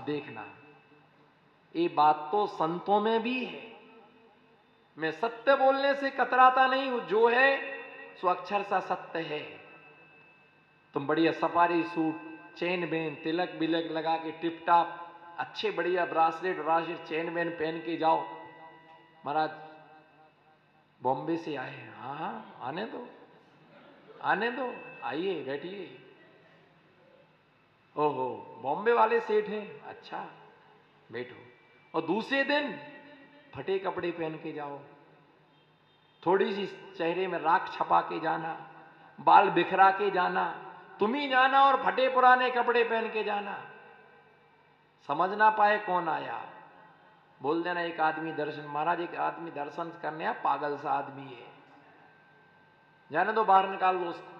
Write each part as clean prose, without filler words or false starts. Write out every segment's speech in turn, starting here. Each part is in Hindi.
अब देखना, ये बात तो संतों में भी है। मैं सत्य बोलने से कतराता नहीं हूं, जो है सो अक्षर सा सत्य है। तुम बढ़िया सफारी सूट, चेन बेन, तिलक बिलक लगा के टिप टाप अच्छे बढ़िया ब्रासलेट चेन बेन पहन के जाओ, महाराज बॉम्बे से आए हैं। हाँ हाँ, आने दो आने दो, आइए बैठिए। ओहो, बॉम्बे वाले सेठ हैं, अच्छा बैठो। और दूसरे दिन फटे कपड़े पहन के जाओ, थोड़ी सी चेहरे में राख छपा के जाना, बाल बिखरा के जाना, तुम ही जाना और फटे पुराने कपड़े पहन के जाना। समझ ना पाए कौन आया, बोल देना एक आदमी दर्शन, महाराज एक आदमी दर्शन करने आया, पागल सा आदमी है, जाने दो, बाहर निकाल दो उसको।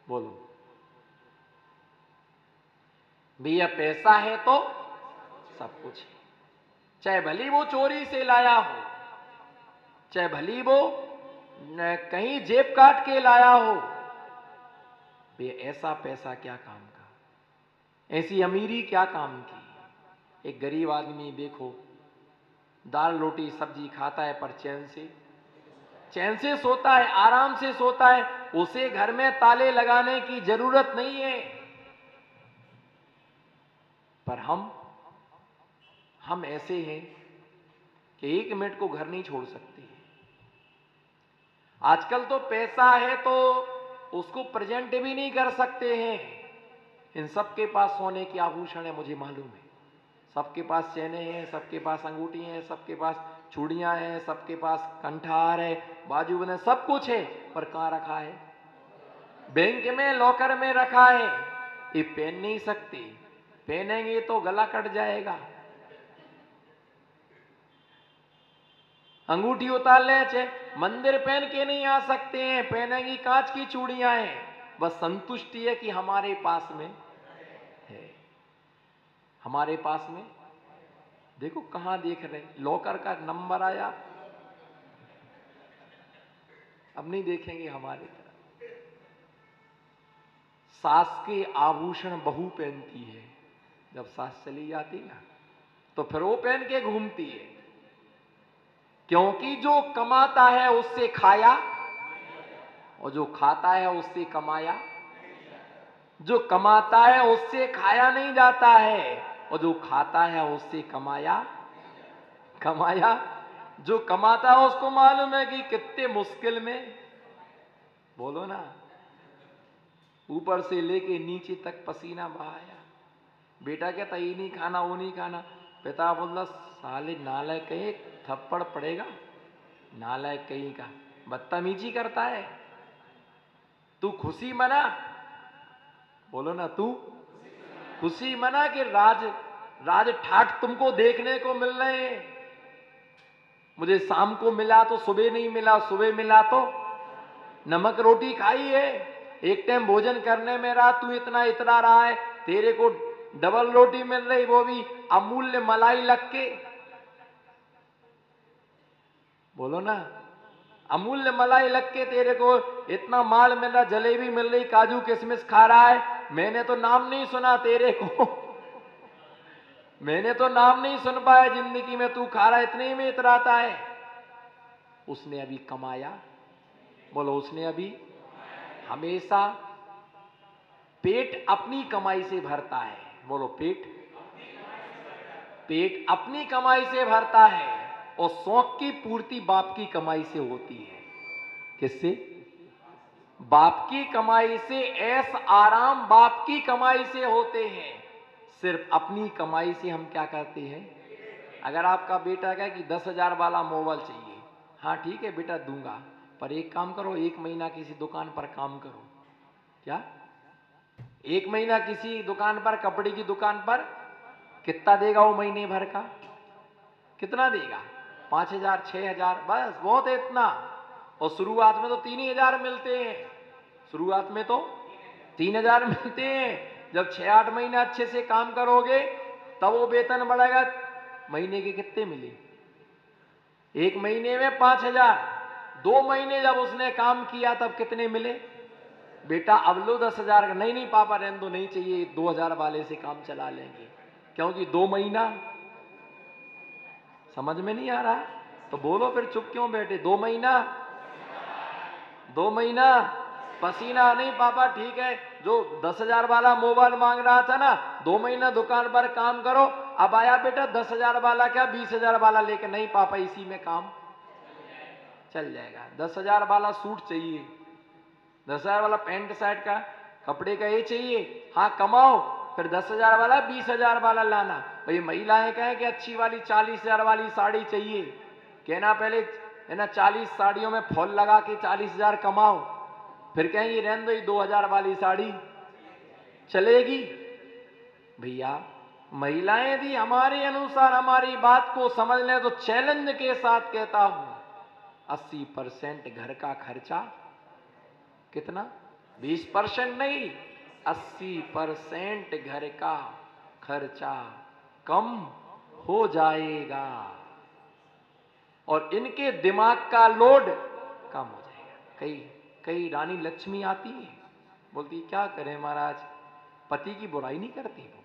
बोलो भैया, पैसा है तो सब कुछ है, चाहे भली वो चोरी से लाया हो, चाहे भली वो कहीं जेब काट के लाया हो, भैया ऐसा पैसा क्या काम का, ऐसी अमीरी क्या काम की। एक गरीब आदमी देखो, दाल रोटी सब्जी खाता है पर चैन से सोता है, आराम से सोता है, उसे घर में ताले लगाने की जरूरत नहीं है। पर हम ऐसे हैं कि एक मिनट को घर नहीं छोड़ सकते। आजकल तो पैसा है तो उसको प्रेजेंट भी नहीं कर सकते हैं। इन सबके पास सोने के आभूषण है, मुझे मालूम है, सबके पास चैने हैं, सबके पास अंगूठी हैं, सबके पास चूड़ियां हैं, सबके पास कंठार है, बाजू बने, सब कुछ है, पर कहां रखा है? बैंक में लॉकर में रखा है। ये पहन नहीं सकते, पहनेंगे तो गला कट जाएगा। अंगूठी उतार ले, मंदिर पहन के नहीं आ सकते हैं, पहनेंगी कांच की चूड़ियां हैं, बस संतुष्टि है कि हमारे पास में है, हमारे पास में। देखो कहां देख रहे, लॉकर का नंबर आया, अब नहीं देखेंगे हमारे तरफ। सास के आभूषण बहू पहनती है, जब सास चली जाती ना तो फिर वो पहन के घूमती है, क्योंकि जो कमाता है उससे खाया, और जो खाता है उससे कमाया। जो कमाता है उससे खाया नहीं जाता है, और जो खाता है उससे कमाया। जो कमाता है उसको मालूम है कि कितने मुश्किल में, बोलो ना, ऊपर से लेके नीचे तक पसीना बहाया। बेटा कहता ये नहीं खाना वो नहीं खाना, पिता बोलता साले नालायक कहीं, थप्पड़ पड़ेगा, नालायक कहीं का, बदतमीजी करता है, तू खुशी मना, बोलो ना, तू खुशी मना कि राज ठाठ तुमको देखने को मिल रहे हैं। मुझे शाम को मिला तो सुबह नहीं मिला, सुबह मिला तो नमक रोटी खाई है, एक टाइम भोजन करने में रहा, तू इतना इतरा रहा है, तेरे को डबल रोटी मिल रही, वो भी अमूल्य मलाई लग के, बोलो ना, अमूल्य मलाई लग के तेरे को इतना माल मिल रहा, जलेबी मिल रही, काजू किशमिश खा रहा है, मैंने तो नाम नहीं सुना तेरे को मैंने तो नाम नहीं सुन पाया जिंदगी में, तू खा रहा, इतने में इतराता है। उसने अभी कमाया, बोलो उसने अभी, हमेशा पेट अपनी कमाई से भरता है, बोलो पेट अपनी कमाई से भरता है, और शौक की पूर्ति बाप की कमाई से होती है। किससे? बाप की कमाई से, ऐश आराम बाप की कमाई से होते हैं। सिर्फ अपनी कमाई से हम क्या करते हैं? अगर आपका बेटा कहे कि 10,000 वाला मोबाइल चाहिए, हाँ ठीक है बेटा दूंगा, पर एक काम करो, एक महीना किसी दुकान पर काम करो। क्या? एक महीना किसी दुकान पर, कपड़े की दुकान पर, कितना देगा वो महीने भर का? कितना देगा? 5,000 6,000, बस बहुत है इतना। और शुरुआत में तो 3,000 मिलते हैं, शुरुआत में तो 3,000 मिलते हैं। जब 6-8 महीने अच्छे से काम करोगे तब वो वेतन बढ़ेगा। महीने के कितने मिले? एक महीने में 5,000। 2 महीने जब उसने काम किया तब कितने मिले? बेटा अब लो 10,000 का। नहीं नहीं पापा रहने दो, नहीं चाहिए, 2,000 वाले से काम चला लेंगे। क्योंकि 2 महीना समझ में नहीं आ रहा तो बोलो, फिर चुप क्यों बैठे? 2 महीना, 2 महीना पसीना नहीं पापा, ठीक है। जो 10,000 वाला मोबाइल मांग रहा था ना, 2 महीना दुकान पर काम करो, अब आया बेटा 10,000 वाला, क्या 20,000 वाला लेके? नहीं पापा, इसी में काम चल जाएगा। 10,000 वाला सूट चाहिए, 10,000 वाला पैंट शर्ट का कपड़े का ये चाहिए, हाँ कमाओ, फिर 10,000 वाला 20,000 वाला लाना। भाई महिलाएं कहें कि अच्छी वाली 40,000 वाली साड़ी चाहिए, कहना पहले है ना 40 साड़ियों में फॉल लगा के 40,000 कमाओ, फिर कहेंगे रहने दो 2,000 वाली साड़ी चलेगी। भैया महिलाएं यदि हमारे अनुसार हमारी बात को समझ लें तो चैलेंज के साथ कहता हूं 80% घर का खर्चा कितना? 20% नहीं, 80% घर का खर्चा कम हो जाएगा और इनके दिमाग का लोड कम हो जाएगा। कई कई रानी लक्ष्मी आती है, बोलती क्या करें महाराज, पति की बुराई नहीं करती, वो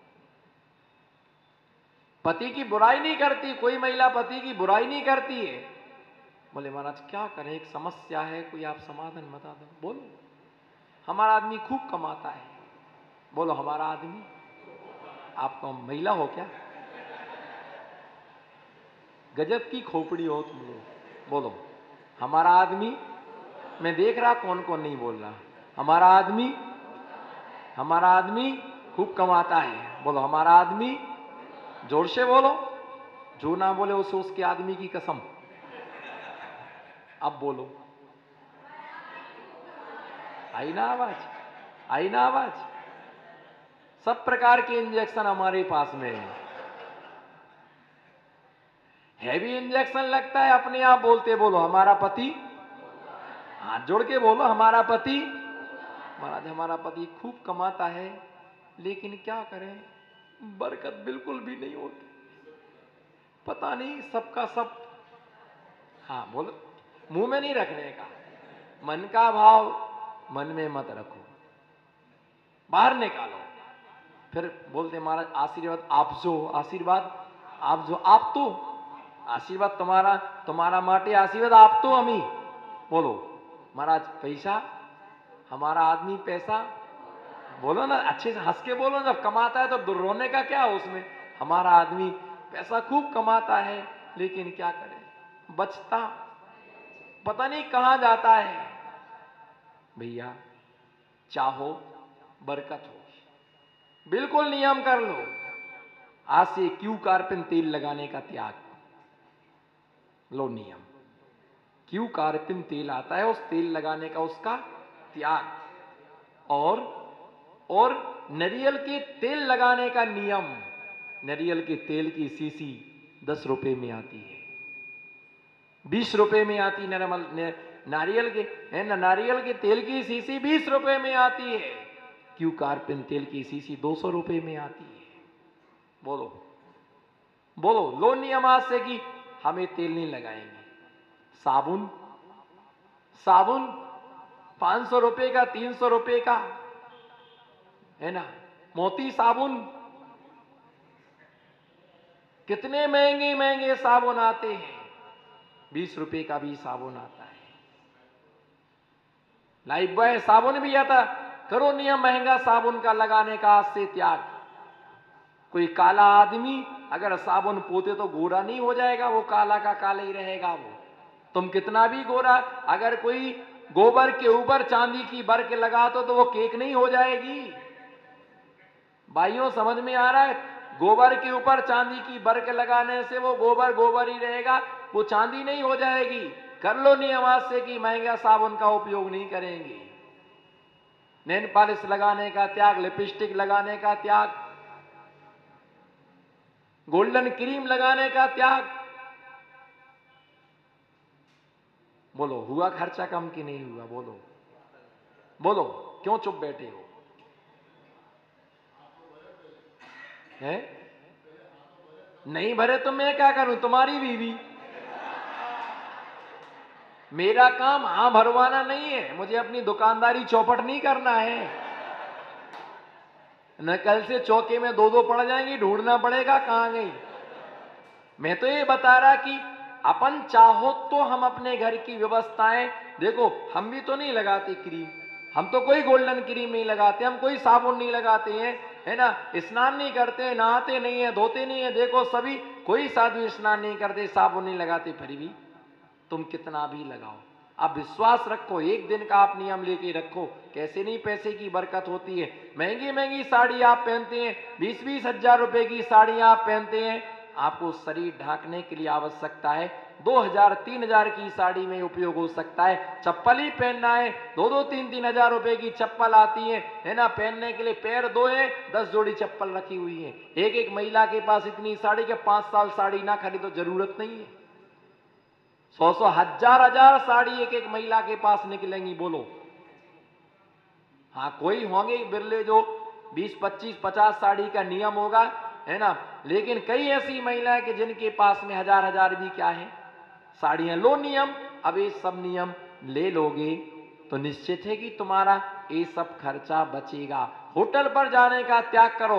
पति की बुराई नहीं करती, कोई महिला पति की बुराई नहीं करती है। बोले महाराज क्या करें, एक समस्या है, कोई आप समाधान बता दो। बोलो, हमारा आदमी खूब कमाता है। बोलो हमारा आदमी, आप महिला हो क्या? गजब की खोपड़ी हो तुम लोग। बोलो हमारा आदमी, मैं देख रहा कौन कौन नहीं बोल रहा। हमारा आदमी, हमारा आदमी खूब कमाता है। बोलो हमारा आदमी, जोर से बोलो, जो ना बोले उसे उसके आदमी की कसम। अब बोलो, आई ना आवाज? आई ना आवाज? सब प्रकार के इंजेक्शन हमारे पास में है। हैवी इंजेक्शन लगता है, अपने आप बोलते बोलो हमारा पति, हाथ जोड़ के बोलो हमारा पति। महाराज हमारा पति खूब कमाता है, लेकिन क्या करें, बरकत बिल्कुल भी नहीं होती, पता नहीं सबका सब। हाँ बोलो, मुंह में नहीं रखने का, मन का भाव मन में मत रखो, बाहर निकालो। फिर बोलते महाराज आशीर्वाद आप जो, आशीर्वाद आप जो, आप तो आशीर्वाद तुम्हारा, तुम्हारा माटे आशीर्वाद आप तो हमी। बोलो महाराज पैसा, हमारा आदमी पैसा, बोलो ना अच्छे से हंस के बोलो, जब कमाता है तो रोने का क्या है उसमें। हमारा आदमी पैसा खूब कमाता है, लेकिन क्या करे, बचता पता नहीं कहां जाता है। भैया चाहो बरकत हो, बिल्कुल नियम कर लो, आज से क्यू कार्पिन तेल लगाने का त्याग लो, नियम। क्यू कार्पिन तेल आता है, उस तेल लगाने का उसका त्याग, और नारियल के तेल लगाने का नियम। नारियल के तेल की सीसी 10 रुपए में आती है, 20 रुपए में आती है। नारियल के है ना, नारियल के तेल की सीसी 20 रुपए में आती है, क्यू कार्पिन तेल की सीसी 200 रुपए में आती है। बोलो बोलो, लो नियम आज से कि हमें तेल नहीं लगाएंगे। साबुन, साबुन 500 रुपए का, 300 रुपए का है ना। मोती साबुन, कितने महंगे महंगे साबुन आते हैं, 20 रुपए का भी साबुन आता है। लाइफ बॉय साबुन भी आता। करो नियम महंगा साबुन का लगाने का आज से त्याग। कोई काला आदमी अगर साबुन पोते तो गोरा नहीं हो जाएगा, वो काला का काला ही रहेगा। वो तुम कितना भी गोरा, अगर कोई गोबर के ऊपर चांदी की बर्क लगा तो वो केक नहीं हो जाएगी। भाइयों समझ में आ रहा है? गोबर के ऊपर चांदी की बर्क लगाने से वो गोबर गोबर ही रहेगा, वो चांदी नहीं हो जाएगी। कर लो नियम आज से कि महंगा साबुन का उपयोग नहीं करेंगे। नेल पॉलिश लगाने का त्याग, लिपस्टिक लगाने का त्याग, गोल्डन क्रीम लगाने का त्याग। बोलो हुआ खर्चा कम कि नहीं हुआ? बोलो बोलो, क्यों चुप बैठे हो? है नहीं भरे तो मैं क्या करूं, तुम्हारी बीवी। मेरा काम हां भरवाना नहीं है, मुझे अपनी दुकानदारी चौपट नहीं करना है। न कल से चौके में दो दो पड़ जाएंगी, ढूंढना पड़ेगा कहां गई। मैं तो ये बता रहा कि अपन चाहो तो हम अपने घर की व्यवस्थाएं देखो, हम भी तो नहीं लगाते क्रीम, हम तो कोई गोल्डन क्रीम नहीं लगाते, हम कोई साबुन नहीं लगाते हैं, है ना, स्नान नहीं करते, नहाते नहीं है, धोते नहीं है। देखो सभी, कोई साधु स्नान नहीं करते, साबुन नहीं लगाते, फिर भी तुम कितना भी लगाओ। आप विश्वास रखो, एक दिन का आप नियम लेके रखो, कैसे नहीं पैसे की बरकत होती है। महंगी महंगी साड़ी आप पहनते हैं, 20-20 हजार रुपए की साड़ी आप पहनते हैं, आपको शरीर ढांकने के लिए आवश्यकता है 2000-3000 की साड़ी में उपयोग हो सकता है। चप्पल ही पहनना है, 2-3 हजार रुपए की चप्पल आती है ना, पहनने के लिए पैर धोए 10 जोड़ी चप्पल रखी हुई है। एक एक महिला के पास इतनी साड़ी के 5 साल साड़ी ना खरीदो, जरूरत नहीं है। 100 हजार साड़ी एक एक महिला के पास निकलेंगी, बोलो। हाँ, कोई होंगे बिरले जो 20-25-50 साड़ी का नियम होगा, है ना, लेकिन कई ऐसी महिलाएं कि जिनके पास में हजार भी क्या है साड़ियां। लो नियम, अब ये सब नियम ले लोगे तो निश्चित है कि तुम्हारा ये सब खर्चा बचेगा। होटल पर जाने का त्याग करो,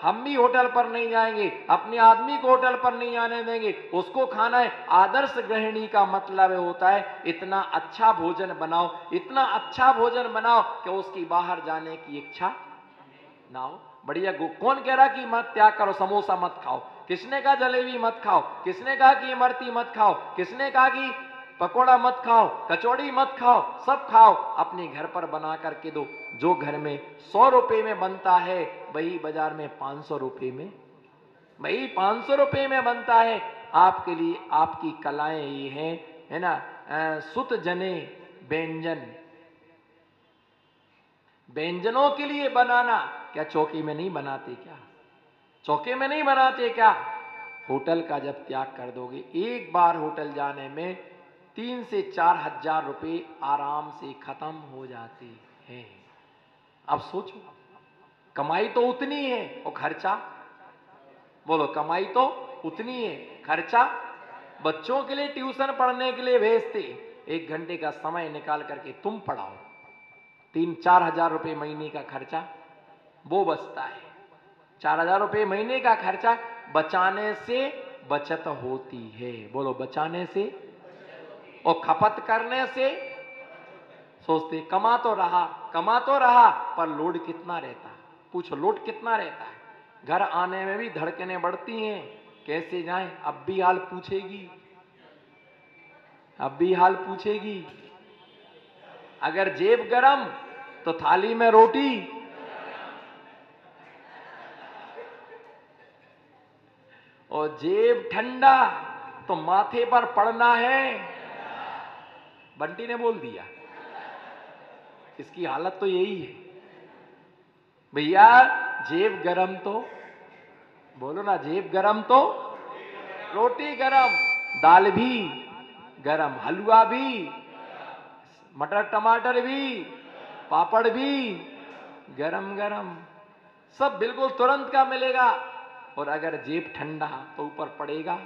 हम भी होटल पर नहीं जाएंगे, अपने आदमी को होटल पर नहीं जाने देंगे, उसको खाना है। आदर्श गृहिणी का मतलब होता है इतना अच्छा भोजन बनाओ, इतना अच्छा भोजन बनाओ कि उसकी बाहर जाने की इच्छा ना हो। बढ़िया कौन कह रहा कि मत त्याग करो, समोसा मत खाओ, किसने कहा जलेबी मत खाओ, किसने कहा कि इमरती मत खाओ, किसने कहा कि पकोड़ा मत खाओ, कचौड़ी मत खाओ, सब खाओ, अपने घर पर बना करके दो। जो घर में 100 रुपए में बनता है वही बाजार में 500 रुपए में, वही 500 रुपए में बनता है। आपके लिए आपकी कलाएं ये हैं, है ना, सुत जने व्यंजन, व्यंजनों के लिए बनाना क्या चौकी में नहीं बनाते क्या, चौके में नहीं बनाते क्या। होटल का जब त्याग कर दोगे, एक बार होटल जाने में 3 से 4 हजार रुपए आराम से खत्म हो जाते हैं। अब सोचो, कमाई तो उतनी है और खर्चा, बोलो, कमाई तो उतनी है, खर्चा। बच्चों के लिए ट्यूशन पढ़ने के लिए भेजते, 1 घंटे का समय निकाल करके तुम पढ़ाओ, 3-4 हजार रुपए महीने का खर्चा वो बचता है। 4 हजार रुपए महीने का खर्चा बचाने से बचत होती है, बोलो, बचाने से। और खपत करने से सोचते कमा तो रहा पर लोड कितना रहता है, पूछो लोड कितना रहता है। घर आने में भी धड़कनें बढ़ती हैं, कैसे जाएं, अब भी हाल पूछेगी, अब भी हाल पूछेगी। अगर जेब गरम तो थाली में रोटी, और जेब ठंडा तो माथे पर पड़ना है। बंटी ने बोल दिया, इसकी हालत तो यही है भैया। जेब गरम तो बोलो ना, जेब गरम तो रोटी गरम, दाल भी गरम, हलवा भी, मटर टमाटर भी, पापड़ भी गरम गरम, सब बिल्कुल तुरंत का मिलेगा। और अगर जेब ठंडा तो ऊपर पड़ेगा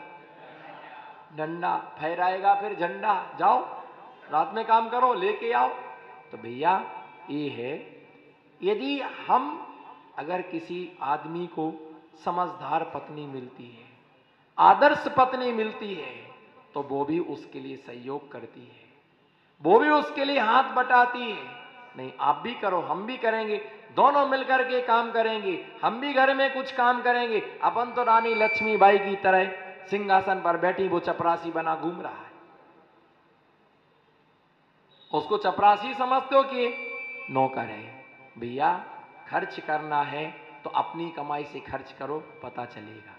डंडा, फहराएगा फिर झंडा, जाओ रात में काम करो, लेके आओ। तो भैया ये है, यदि हम अगर किसी आदमी को समझदार पत्नी मिलती है, आदर्श पत्नी मिलती है, तो वो भी उसके लिए सहयोग करती है, वो भी उसके लिए हाथ बटाती है। नहीं, आप भी करो, हम भी करेंगे, दोनों मिलकर के काम करेंगे, हम भी घर में कुछ काम करेंगे। अपन तो रानी लक्ष्मीबाई की तरह सिंहासन पर बैठी, वो चपरासी बना घूम रहा है, उसको चपरासी समझते हो कि नौकर है। भैया खर्च करना है तो अपनी कमाई से खर्च करो, पता चलेगा,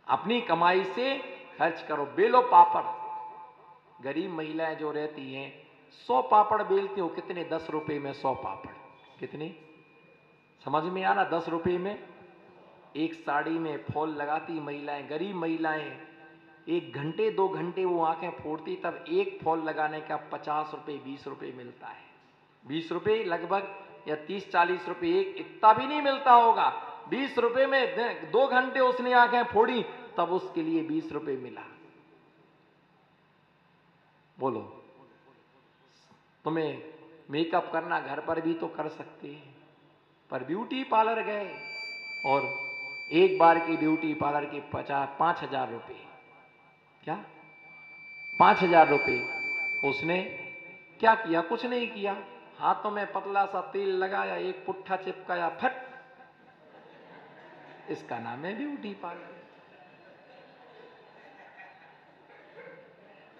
अपनी कमाई से खर्च करो। बेलो पापड़, गरीब महिलाएं जो रहती हैं 100 पापड़ बेलती हो, कितने, 10 रुपए में 100 पापड़, कितने, समझ में आना, 10 रुपए में। एक साड़ी में फॉल लगाती महिलाएं, गरीब महिलाएं, 1 घंटे 2 घंटे वो आंखें फोड़ती, तब एक फॉल लगाने का 50 रुपए 20 रुपए मिलता है। 20 रुपए लगभग, या 30-40 रुपए, एक इतना भी नहीं मिलता होगा। 20 रुपए में 2 घंटे उसने आंखें फोड़ी, तब उसके लिए 20 रुपए मिला। बोलो, तुम्हें मेकअप करना घर पर भी तो कर सकते हैं, पर ब्यूटी पार्लर गए और एक बार की ब्यूटी पार्लर के 5,000 रुपये, क्या 5,000 रुपये। उसने क्या किया? कुछ नहीं किया, हाथों में पतला सा तेल लगाया, एक पुट्ठा चिपकाया, फट, इसका नाम है ब्यूटी पार्लर।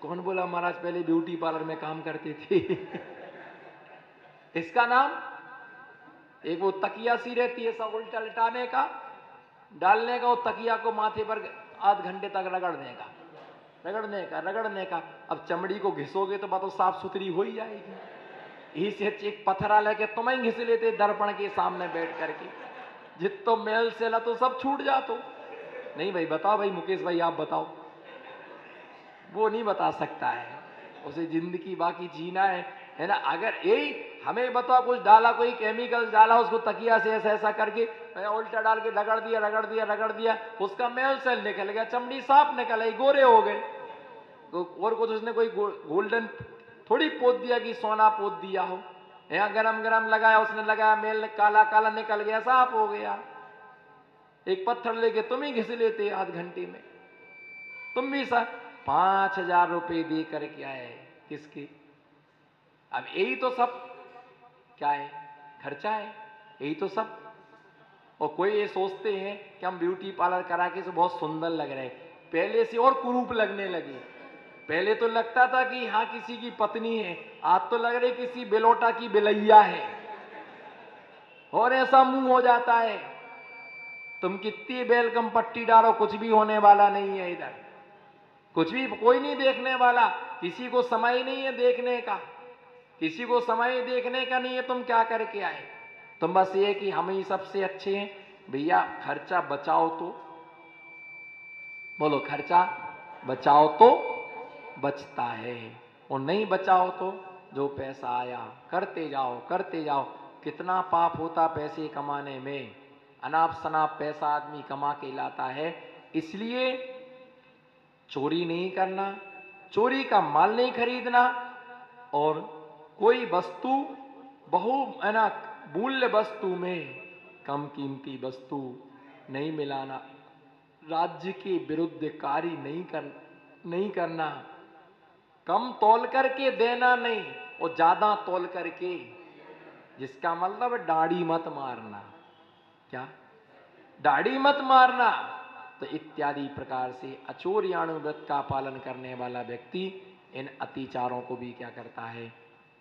कौन बोला महाराज पहले ब्यूटी पार्लर में काम करते थे? इसका नाम, एक वो तकिया सी रहती है सब उल्टा लटाने का, डालने का, वो तकिया को माथे पर आध घंटे तक रगड़ने का, रगड़ने का, रगड़ने का। अब चमड़ी को घिसोगे तो बात तो साफ सुथरी हो ही जाएगी। यही से एक पत्थरा लेके तुम्हें घिस लेते दर्पण के सामने बैठ करके, जितो मेल सेला तो सब छूट जातो। नहीं भाई बताओ, भाई मुकेश भाई आप बताओ। वो नहीं बता सकता है, उसे जिंदगी बाकी जीना है ना। अगर यही हमें बताओ, कुछ डाला, कोई केमिकल डाला, उसको तकिया से ऐसा ऐसा करके उल्टा डाल के रगड़ दिया, रगड़ दिया, रगड़ दिया, उसका मेल सेल निकल गया, चमड़ी साफ निकल आई, गोरे हो गए। और कुछ उसने कोई गोल्डन थोड़ी पोत दिया कि सोना पोत दिया हो, यहाँ गरम गरम लगाया, उसने लगाया, मेल काला काला निकल गया, साफ हो गया। एक पत्थर लेके तुम ही घिस लेते आध घंटे में, तुम भी सर 5,000 रुपये दे करके आए, किसके? अब यही तो सब क्या है, खर्चा है, यही तो सब। और कोई ये सोचते हैं कि हम ब्यूटी पार्लर करा के तो बहुत सुंदर लग रहे हैं, पहले से और कुरूप लगने लगे। पहले तो लगता था कि हाँ किसी की पत्नी है, आज तो लग रही किसी बेलोटा की बिलैया है, और ऐसा मुंह हो जाता है। तुम कितनी वेलकम पट्टी डालो, कुछ भी होने वाला नहीं है इधर, कुछ भी, कोई नहीं देखने वाला, किसी को समय नहीं है देखने का, किसी को समय देखने का नहीं है तुम क्या करके आए। तुम बस ये कि हम ही सबसे अच्छे हैं। भैया खर्चा बचाओ तो, बोलो खर्चा बचाओ तो बचता है, और नहीं बचाओ तो जो पैसा आया करते जाओ, करते जाओ। कितना पाप होता पैसे कमाने में, अनाप शनाप पैसा आदमी कमा के लाता है। इसलिए चोरी नहीं करना, चोरी का माल नहीं खरीदना, और कोई वस्तु बहु है ना मूल्य वस्तु में कम कीमती वस्तु नहीं मिलाना, राज्य के विरुद्ध कार्य नहीं करना, कम तौल करके देना नहीं और ज्यादा तौल करके, जिसका मतलब दाढ़ी मत मारना, क्या दाढ़ी मत मारना। तो इत्यादि प्रकार से अचोर्याणु व्रत का पालन करने वाला व्यक्ति इन अतिचारों को भी क्या करता है,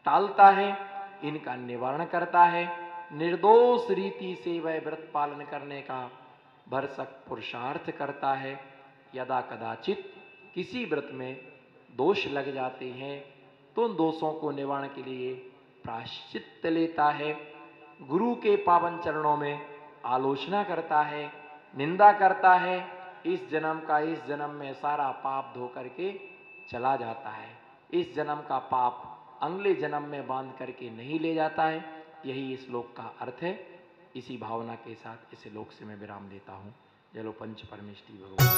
टालता है, इनका निवारण करता है। निर्दोष रीति से वह व्रत पालन करने का भरसक पुरुषार्थ करता है। यदा कदाचित किसी व्रत में दोष लग जाते हैं तो उन दोषों को निवारण के लिए प्रायश्चित लेता है, गुरु के पावन चरणों में आलोचना करता है, निंदा करता है। इस जन्म का इस जन्म में सारा पाप धो करके चला जाता है, इस जन्म का पाप अगले जन्म में बांध करके नहीं ले जाता है। यही इस श्लोक का अर्थ है। इसी भावना के साथ इस श्लोक से मैं विराम देता हूँ। जलो पंच परमेष्टि भगवान।